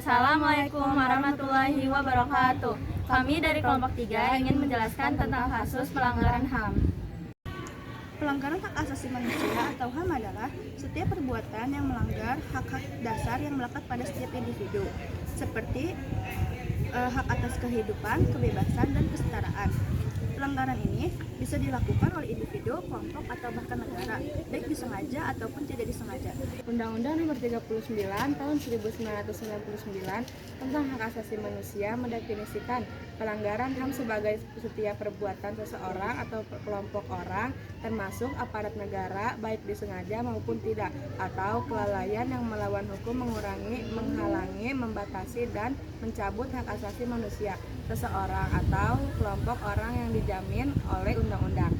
Assalamualaikum warahmatullahi wabarakatuh. Kami dari kelompok 3 ingin menjelaskan tentang kasus pelanggaran HAM. Pelanggaran hak asasi manusia atau HAM adalah setiap perbuatan yang melanggar hak-hak dasar yang melekat pada setiap individu, seperti hak atas kehidupan, kebebasan, dan kesetaraan. Pelanggaran ini bisa dilakukan oleh individu, kelompok, atau bahkan negara, baik disengaja ataupun tidak disengaja. Undang-Undang Nomor 39 Tahun 1999 tentang Hak Asasi Manusia mendefinisikan pelanggaran HAM sebagai setiap perbuatan seseorang atau kelompok orang, termasuk aparat negara, baik disengaja maupun tidak, atau kelalaian yang melawan hukum, mengurangi, menghalangi, membatasi, dan mencabut hak asasi manusia seseorang atau kelompok orang yang dijamin oleh undang-undang.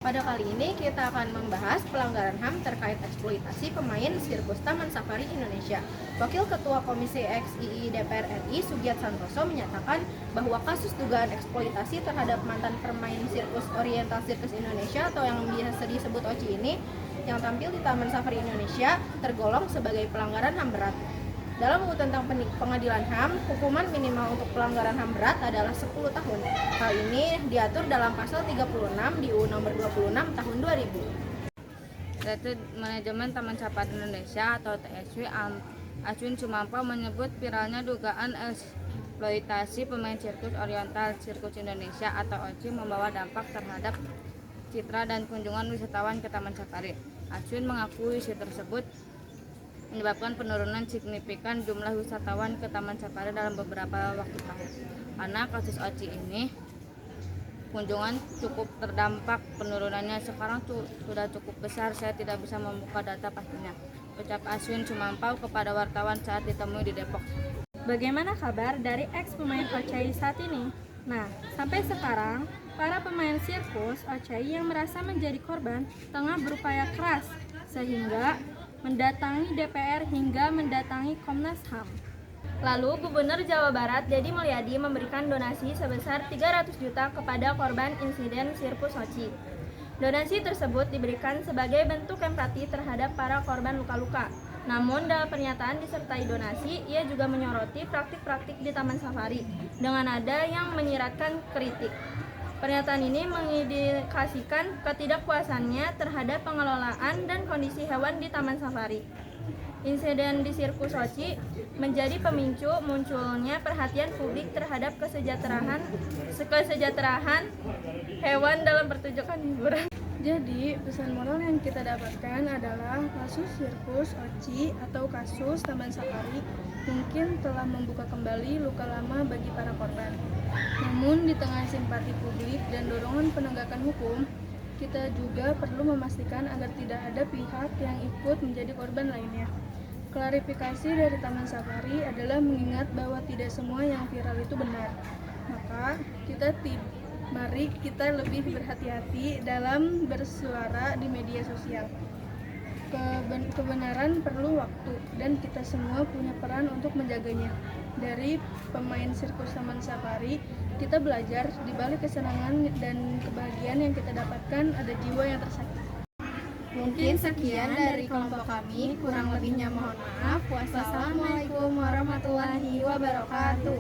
Pada kali ini kita akan membahas pelanggaran HAM terkait eksploitasi pemain sirkus Taman Safari Indonesia. Wakil Ketua Komisi XII DPR RI Sugiat Santoso menyatakan bahwa kasus dugaan eksploitasi terhadap mantan pemain sirkus Oriental Circus Indonesia atau yang biasa disebut OCI ini yang tampil di Taman Safari Indonesia tergolong sebagai pelanggaran HAM berat. Dalam UU tentang pengadilan HAM, hukuman minimal untuk pelanggaran HAM berat adalah 10 tahun. Hal ini diatur dalam pasal 36 di UU nomor 26 tahun 2000. Yaitu Manajemen Taman Safari Indonesia atau TSW Ashwin Sumampo menyebut viralnya dugaan eksploitasi pemain sirkus Oriental Circus Indonesia atau OCI membawa dampak terhadap citra dan kunjungan wisatawan ke Taman Safari. Ashwin mengakui isu tersebut menyebabkan penurunan signifikan jumlah wisatawan ke Taman Safari dalam beberapa waktu terakhir. Karena kasus OCI ini, kunjungan cukup terdampak, penurunannya sekarang sudah cukup besar, saya tidak bisa membuka data pastinya, ucap Ashwin Sumampo kepada wartawan saat ditemui di Depok. Bagaimana kabar dari ex pemain OCI saat ini? Nah, sampai sekarang, para pemain sirkus OCI yang merasa menjadi korban tengah berupaya keras, sehingga mendatangi DPR hingga mendatangi Komnas HAM. Lalu, Gubernur Jawa Barat Deddy Mulyadi memberikan donasi sebesar 300 juta kepada korban insiden sirkus OCI. Donasi tersebut diberikan sebagai bentuk empati terhadap para korban luka-luka. Namun, dalam pernyataan disertai donasi, ia juga menyoroti praktik-praktik di Taman Safari dengan nada yang menyiratkan kritik. Pernyataan ini mengindikasikan ketidakpuasannya terhadap pengelolaan dan kondisi hewan di Taman Safari. Insiden di sirkus OCI menjadi pemicu munculnya perhatian publik terhadap kesejahteraan hewan dalam pertunjukan hiburan. Jadi, pesan moral yang kita dapatkan adalah kasus sirkus OCI atau kasus Taman Safari mungkin telah membuka kembali luka lama bagi para korban. Namun, di tengah simpati publik dan dorongan penegakan hukum, kita juga perlu memastikan agar tidak ada pihak yang ikut menjadi korban lainnya. Klarifikasi dari Taman Safari adalah mengingat bahwa tidak semua yang viral itu benar. Maka, mari kita lebih berhati-hati dalam bersuara di media sosial. Kebenaran perlu waktu dan kita semua punya peran untuk menjaganya. Dari pemain sirkus Taman Safari, kita belajar di balik kesenangan dan kebahagiaan yang kita dapatkan ada jiwa yang tersakiti. Mungkin sekian dari kelompok kami, kurang lebihnya mohon maaf. Wassalamualaikum warahmatullahi wabarakatuh.